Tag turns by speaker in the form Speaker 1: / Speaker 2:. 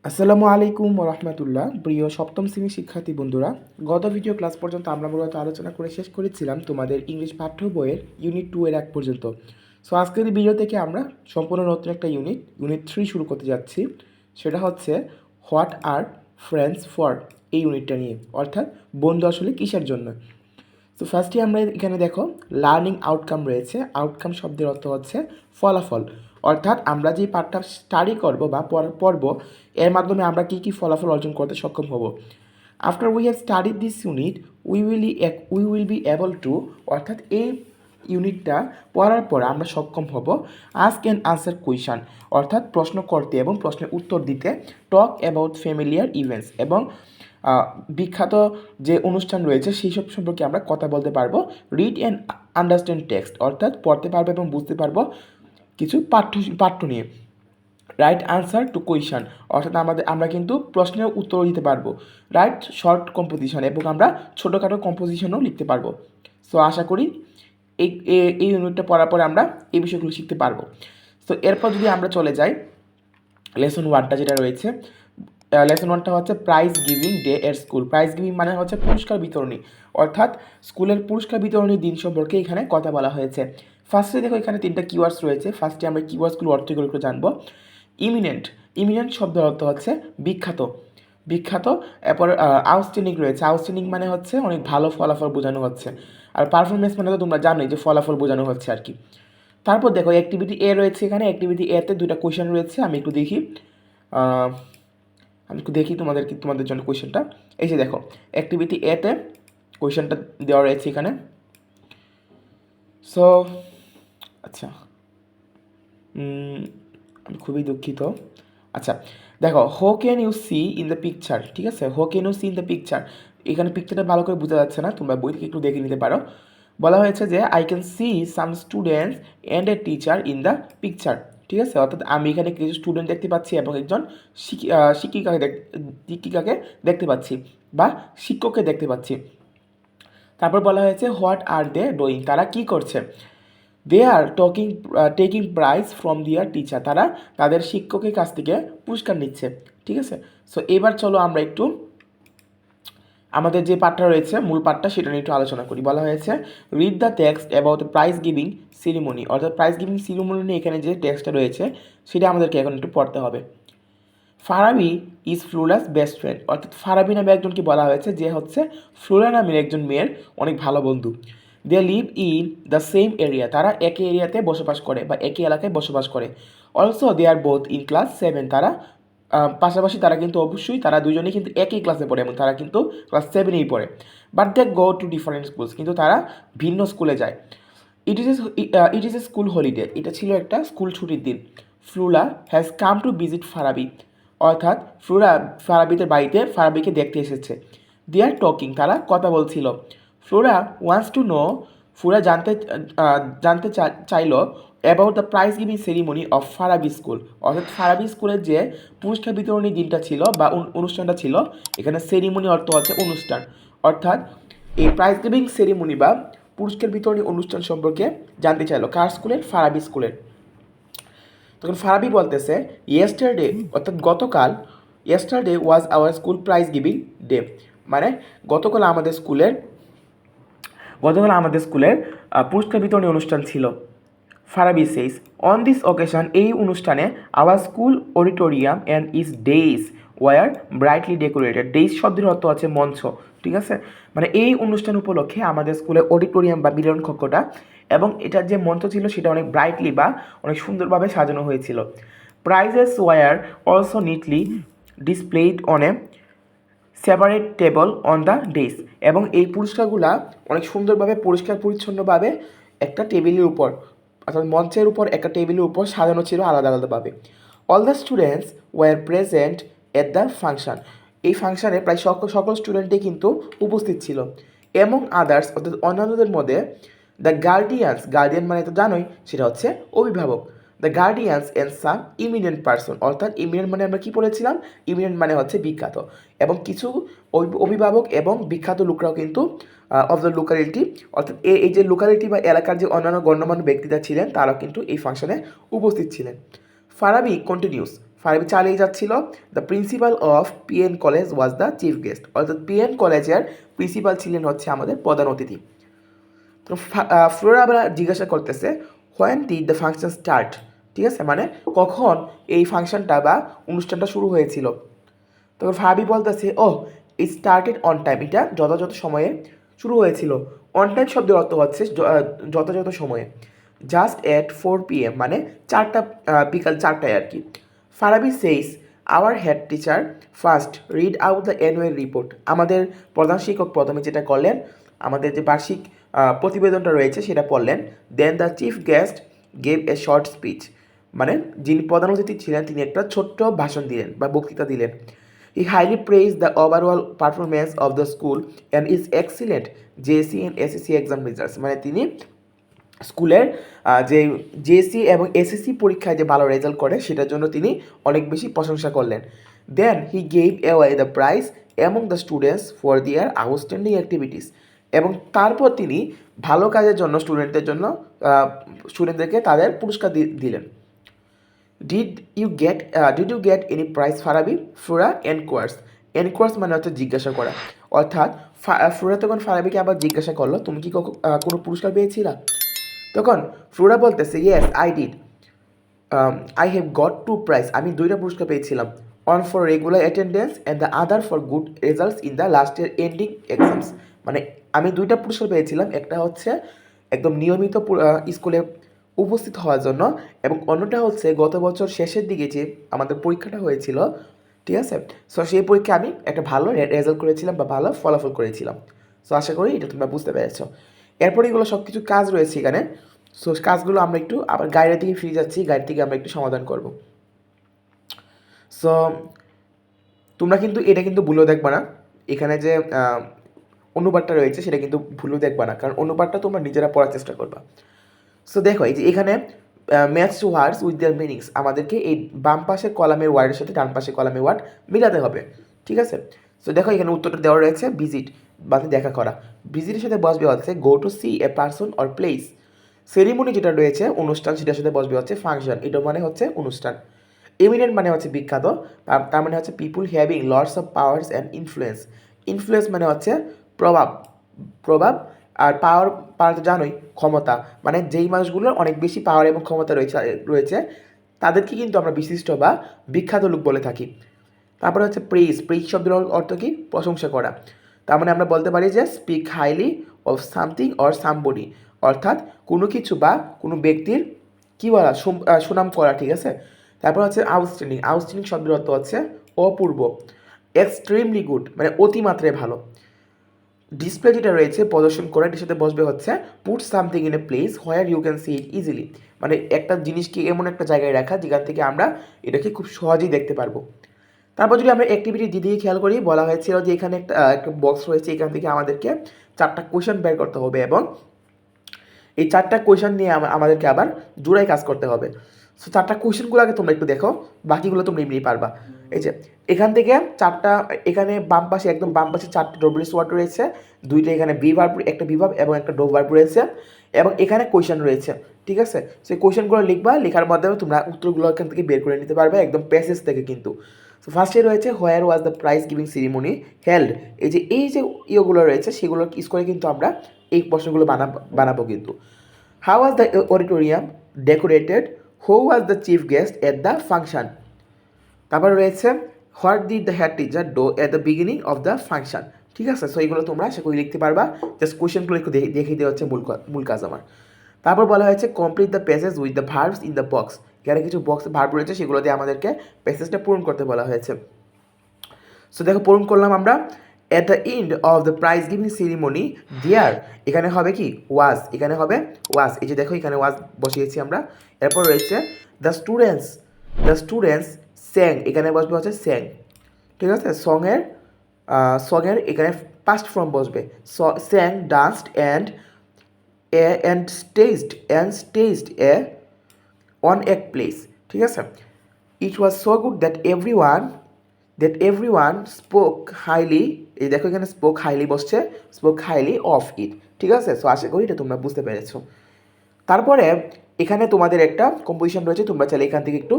Speaker 1: আসসালামু আলাইকুম রহমতুল্লাহ। প্রিয় সপ্তম শ্রেণীর শিক্ষার্থী বন্ধুরা, গত ভিডিও ক্লাস পর্যন্ত আমরা মূলত আলোচনা করে শেষ করেছিলাম তোমাদের ইংলিশ পাঠ্য বইয়ের ইউনিট 2 এর এক পর্যন্ত। সো আজকের এই ভিডিও থেকে আমরা সম্পূর্ণ নতুন একটা ইউনিট 3 শুরু করতে যাচ্ছি। সেটা হচ্ছে হোয়াট আর ফ্রেন্ডস ফর, এই ইউনিটটা নিয়ে, অর্থাৎ বন্ধু আসলে কিসের জন্য। তো ফার্স্টে আমরা এখানে দেখো লার্নিং আউটকাম রয়েছে। আউটকাম শব্দের অর্থ হচ্ছে ফলাফল, অর্থাৎ আমরা যে পাঠটা স্টাডি করব বা পড়ব এর মাধ্যমে আমরা কী কী ফলাফল অর্জন করতে সক্ষম হব। After we have studied this unit we will be able to, অর্থাৎ এই ইউনিটটা পড়ার পর আমরা সক্ষম হব আস্ক অ্যান্ড আনসার কোয়েশন, অর্থাৎ প্রশ্ন করতে এবং প্রশ্নের উত্তর দিতে, টক অ্যাবাউট ফ্যামিলিয়ার ইভেন্টস, এবং বিখ্যাত যে অনুষ্ঠান রয়েছে সেই সব সম্পর্কে আমরা কথা বলতে পারবো। রিড অ্যান্ড আন্ডারস্ট্যান্ড টেক্সট, অর্থাৎ পড়তে পারবো এবং বুঝতে পারবো কিছু পাঠ্য নিয়ে। রাইট আনসার টু কোয়েশন, অর্থাৎ আমরা কিন্তু প্রশ্নের উত্তর দিতে পারবো। রাইট শর্ট কম্পোজিশন, এবং আমরা ছোটোখাটো কম্পোজিশনও লিখতে পারবো। সো আশা করি এই এই ইউনিটটা পড়ার পরে আমরা এই বিষয়গুলো শিখতে পারবো। তো এরপর যদি আমরা চলে যাই লেসন 1টা যেটা রয়েছে, লেসন 1টা হচ্ছে প্রাইজ গিভিং ডে এর স্কুল। প্রাইজ গিভিং মানে হচ্ছে পুরস্কার বিতরণী, অর্থাৎ স্কুলের পুরস্কার বিতরণীর দিন সম্পর্কে এখানে কথা বলা হয়েছে। ফার্স্টে দেখো এখানে 3টা কিওয়ার্ডস রয়েছে। ফার্স্টে আমরা কিওয়ার্ডসগুলো অর্থগুলো একটু জানবো। ইমিনেন্ট, ইমিনেন্ট শব্দের অর্থ হচ্ছে বিখ্যাত, বিখ্যাত। এরপর আউটস্ট্যান্ডিং রয়েছে। আউটস্ট্যান্ডিং মানে হচ্ছে অনেক ভালো ফলাফল বোঝানো হচ্ছে। আর পারফরমেন্স মানে তো তোমরা জানোই যে ফলাফল বোঝানো হচ্ছে আর কি। তারপর দেখো অ্যাক্টিভিটি এ রয়েছে। এখানে অ্যাক্টিভিটি এতে 2টা কোয়েশ্চেন রয়েছে। আমি একটু দেখি তোমাদের জন্য কোয়েশ্চেনটা। এই যে দেখো অ্যাক্টিভিটি এতে কোয়েশ্চেনটা দেওয়া রয়েছে এখানে। সো আচ্ছা, আমি খুবই দুঃখিত। আচ্ছা দেখো, who can you see in the picture, ঠিক আছে, who can you see in the picture. এখানে পিকচারটা ভালো করে বোঝা যাচ্ছে না, তোমরা বই থেকে একটু দেখে নিতে পারো। বলা হয়েছে যে I can see some students and a teacher in the picture, ঠিক আছে, অর্থাৎ আমি এখানে কিছু স্টুডেন্ট দেখতে পাচ্ছি এবং একজন শিক্ষিকাকে দেখতে পাচ্ছি বা শিক্ষককে দেখতে পাচ্ছি। তারপর বলা হয়েছে হোয়াট আর দে ডুইং, তারা কি করছে। দে আর টেকিং প্রাইজ ফ্রম দিয়ার টিচার, তারা তাদের শিক্ষকের কাছ থেকে পুরস্কার নিচ্ছে, ঠিক আছে। সো এবার চলো আমরা একটু আমাদের যে পাঠটা রয়েছে মূল পাঠটা সেটা নিয়ে একটু আলোচনা করি। বলা হয়েছে read the text about prize giving ceremony, অর্থাৎ প্রাইজ গিভিং সিরিমনি নিয়ে এখানে যে টেক্সটটা রয়েছে সেটা আমাদেরকে এখন একটু পড়তে হবে। Farabi is Flora's best friend, অর্থাৎ ফারাবি নামে একজনকে বলা হয়েছে যে হচ্ছে ফ্লোরা নামের একজন মেয়ের অনেক ভালো বন্ধু। They live in the same area, তারা একই এরিয়াতে বসবাস করে বা একই এলাকায় বসবাস করে। Also they are both in class 7, তারা পাশাপাশি তারা কিন্তু অবশ্যই তারা দুজনেই কিন্তু একই ক্লাসে পড়ে এবং তারা কিন্তু ক্লাস 7এই পড়ে। But they go to different schools, কিন্তু তারা ভিন্ন স্কুলে যায়। It is a school holiday, এটা ছিল একটা স্কুল ছুটির দিন। Flora has come to visit Farabi, অর্থাৎ ফারাবিদের বাড়িতে ফারাবিকে দেখতে এসেছে। দে আর টকিং, তারা কথা বলছিল। Flora wants to know, Flora জানতে চাইল about the prize giving ceremony of Farabi school, অর্থাৎ ফারাবি স্কুলের যে পুরস্কার বিতরণী দিনটা ছিল বা অনুষ্ঠানটা ছিল। এখানে সেরিমনি অর্থ হচ্ছে অনুষ্ঠান, অর্থাৎ এই প্রাইজ গিভিং সেরিমনি বা পুরস্কার বিতরণী অনুষ্ঠান সম্পর্কে জানতে চাইলো। কার স্কুলের? ফারাবি স্কুলের। তখন ফারাবি বলতেছে ইয়েস্টারডে, অর্থাৎ গতকাল, yesterday was our school prize giving day, মানে গতকাল আমাদের স্কুলের পুরস্কার বিতরণী অনুষ্ঠান ছিল। Farabi says on this occasion, এই অনুষ্ঠানে our school auditorium and its dais were brightly decorated. Dais শব্দের অর্থ আছে মঞ্চ, ঠিক আছে, মানে এই অনুষ্ঠান উপলক্ষে আমাদের স্কুলের অডিটোরিয়াম বা মিলন কক্ষটা এবং এটার যে মঞ্চ ছিল সেটা অনেক ব্রাইটলি বা অনেক সুন্দরভাবে সাজানো হয়েছিল। Prizes were also neatly displayed on a separate table on the desk, এবং এই পুরস্কারগুলা অনেক সুন্দরভাবে পরিষ্কার পরিচ্ছন্নভাবে একটা টেবিলের উপর, অর্থাৎ মঞ্চের উপর একটা টেবিলের উপর সাজানো ছিল আলাদা আলাদাভাবে। All the students were present at the function, এই ফাংশনে প্রায় সকল স্টুডেন্টই কিন্তু উপস্থিত ছিল। এমং আদার্স, অর্থাৎ অন্যান্যদের মধ্যে দ্য গার্ডিয়ান মানে তো জানোই সেটা হচ্ছে অভিভাবক। The guardians and some eminent person, অর্থাৎ ইমিনেন্ট মানে আমরা কী পড়েছিলাম, ইমিনেন্ট মানে হচ্ছে বিখ্যাত, এবং কিছু অভিভাবক এবং বিখ্যাত লোকরাও কিন্তু অফ দ্য লোকালিটি, অর্থাৎ এই যে লোকালিটি বা এলাকার যে অন্যান্য গণ্যমান্য ব্যক্তিরা ছিলেন তারাও কিন্তু এই ফাংশনে উপস্থিত ছিলেন। ফারাবি কন্টিনিউস, ফারাবি চালিয়ে যাচ্ছিল, the principal of PN college was the chief guest, অর্থাৎ পিএন কলেজের প্রিন্সিপাল ছিলেন হচ্ছে আমাদের প্রধান অতিথি। তো ফ্লোরা আবার জিজ্ঞাসা করতেছে when did the function start, ঠিক আছে, মানে কখন এই ফাংশনটা বা অনুষ্ঠানটা শুরু হয়েছিল। তখন ফাবি বলতেছে ইট স্টার্টেড অন টাইম, এটা যথাযথ সময়ে শুরু হয়েছিল। অন টাইম শব্দের অর্থ হচ্ছে যথাযথ সময়ে। জাস্ট এট 4 PM, মানে বিকাল 4টায় আর কি। Farabi says our head teacher first read out the annual report, আমাদের প্রধান শিক্ষক প্রথমে যেটা করলেন, আমাদের যে বার্ষিক প্রতিবেদনটা রয়েছে সেটা পড়লেন। Then the chief guest gave a short speech, মানে যিনি প্রধান অতিথি ছিলেন তিনি একটা ছোট্ট ভাষণ দিলেন বা বক্তৃতা দিলেন। He highly praised the overall performance of the school and its excellent JSC and SSC exam results, মানে তিনি স্কুলের যে জেএসসি এবং এসএসসি পরীক্ষায় যে ভালো রেজাল্ট করে সেটার জন্য তিনি অনেক বেশি প্রশংসা করলেন। Then he gave away the prize among the students for their outstanding activities, এবং তারপর তিনি ভালো কাজের জন্য স্টুডেন্টদেরকে তাদের পুরস্কার দিলেন। Did you get any prize Farabi, Flora enquires মানে হচ্ছে জিজ্ঞাসা করা, অর্থাৎ ফ্লোরা তখন ফারাবিকে আবার জিজ্ঞাসা করলো তুমি কি কোনো পুরস্কার পেয়েছিলা। তখন ফ্লোরা বলতেছে yes I did, I have got 2 prize, আমি 2টা পুরস্কার পেয়েছিলাম। One for regular attendance and the other for good results in the last year ending exams, মানে আমি 2টা পুরস্কার পেয়েছিলাম, একটা হচ্ছে একদম নিয়মিত স্কুলে উপস্থিত হওয়ার জন্য, এবং অন্যটা হচ্ছে গত বছর শেষের দিকে যে আমাদের পরীক্ষাটা হয়েছিল, ঠিক আছে, সো সেই পরীক্ষায় আমি একটা ভালো রেজাল্ট করেছিলাম বা ভালো ফলাফল করেছিলাম। সো আশা করি এটা তোমরা বুঝতে পেরেছো। এরপর এগুলো সব কিছু কাজ রয়েছে এখানে। সো কাজগুলো আমরা একটু আবার গাইডের দিকে ফিরে যাচ্ছি, গাইড থেকে আমরা একটু সমাধান করব। সো তোমরা কিন্তু এটা কিন্তু ভুলেও দেখবা না, এখানে যে অনুবাদটা রয়েছে সেটা কিন্তু ভুলেও দেখবা না, কারণ অনুবাদটা তোমরা নিজেরা পড়ার চেষ্টা করবা। সো দেখো এই যে এখানে match to words with their meanings, আমাদেরকে এই বাম পাশের কলামের ওয়ার্ডের সাথে ডান পাশের কলামের ওয়ার্ড মিলাতে হবে, ঠিক আছে। সো দেখো এখানে উত্তরটা দেওয়া রয়েছে ভিজিট মানে দেখা করা, ভিজিটের সাথে বসবে হচ্ছে go to see a person or place. Ceremony যেটা রয়েছে অনুষ্ঠান, সেটার সাথে বসবে হচ্ছে ফাংশন, এটা মানে হচ্ছে অনুষ্ঠান। এমিনেন্ট মানে হচ্ছে বিখ্যাত, তার মানে হচ্ছে people having lots of powers and influence. Influence মানে হচ্ছে প্রভাব আর পাওয়ার তো জানোই ক্ষমতা, মানে যেই মানুষগুলোর অনেক বেশি পাওয়ার এবং ক্ষমতা রয়েছে তাদেরকে কিন্তু আমরা বিশিষ্ট বা বিখ্যাত লোক বলে থাকি। তারপরে হচ্ছে প্রেইজ শব্দের অর্থ কি প্রশংসা করা, তার মানে আমরা বলতে পারি যে speak highly of something or somebody, অর্থাৎ কোনো কিছু বা কোনো ব্যক্তির কী বলা সুনাম করা, ঠিক আছে। তারপর হচ্ছে আউটস্ট্যান্ডিং শব্দের অর্থ হচ্ছে অপূর্ব। এক্সট্রিমলি গুড মানে অতিমাত্রায় ভালো। ডিসপ্লে যেটা রয়েছে প্রদর্শন করা, এটির সাথে বসবে হচ্ছে put something in a place where you can see it easily, মানে একটা জিনিসকে এমন একটা জায়গায় রাখা যেখান থেকে আমরা এটাকে খুব সহজেই দেখতে পারবো। তারপর যদি আমরা অ্যাক্টিভিটি দিদিকে খেয়াল করি, বলা হয়েছিল যে এখানে একটা বক্স রয়েছে, এখান থেকে আমাদেরকে 4টা কোয়েশন বের করতে হবে, এবং এই 4টা কোয়েশন নিয়ে আমাদেরকে আবার জোড়ায় কাজ করতে হবে। সো 4টা কোয়েশনগুলো আগে তোমরা একটু দেখো, বাকিগুলো তোমরা এমনি পারবা। এই যে এখান থেকে 4টা, এখানে বাম পাশে একদম বাম পাশে 4টা ডব্লিউএস ওয়ার্ড রয়েছে, 2টা এখানে একটা বিভাব এবং একটা ডো ভার্ব রয়েছে, এবং এখানে কোয়েশন রয়েছে, ঠিক আছে। সেই কোয়েশনগুলো লিখবা, লেখার মাধ্যমে তোমরা উত্তরগুলো এখান থেকে বের করে নিতে পারবে একদম প্যাসেজ থেকে কিন্তু। সো ফার্স্টে রয়েছে where was the prize giving ceremony held, এই যে ইয়েগুলো রয়েছে সেগুলো ইউজ করে কিন্তু আমরা এই প্রশ্নগুলো বানাবো কিন্তু। How was the auditorium decorated, who was the chief guest at the function. তারপর রয়েছে what did the head teacher do at the beginning of the function, ঠিক আছে। সো এইগুলো তোমরা আশা করি লিখতে পারবা, জাস্ট কোয়েশ্চেনগুলো একটু দেখিয়ে দেওয়া হচ্ছে মূল কাজ আমার। তারপর বলা হয়েছে complete the passage with the verbs in the box, এখানে কিছু ভার্ব রয়েছে সেগুলো দিয়ে আমাদেরকে প্যাসেজটা পূরণ করতে বলা হয়েছে। সো দেখো পূরণ করলাম আমরা। At the end of the prize giving ceremony there, এখানে হবে কি ওয়াজ, এখানে হবে ওয়াজ, এই যে দেখো এখানে ওয়াজ বসিয়েছি আমরা। এরপর রয়েছে দ্য স্টুডেন্টস স্যাং, এখানে বসবে হচ্ছে স্যাং, ঠিক আছে। সঙের এখানে পাস্ট ফর্ম বসবে, sang danced staged a on এক প্লেস, ঠিক আছে। It was so good that everyone spoke highly, এই দেখো এখানে স্পোক হাইলি বসছে, স্পোক হাইলি অফ ইট, ঠিক আছে। সো আশা করি এটা তোমরা বুঝতে পেরেছো। তারপরে এখানে তোমাদের একটা কম্পোজিশন রয়েছে, তোমরা চাইলে এখান থেকে একটু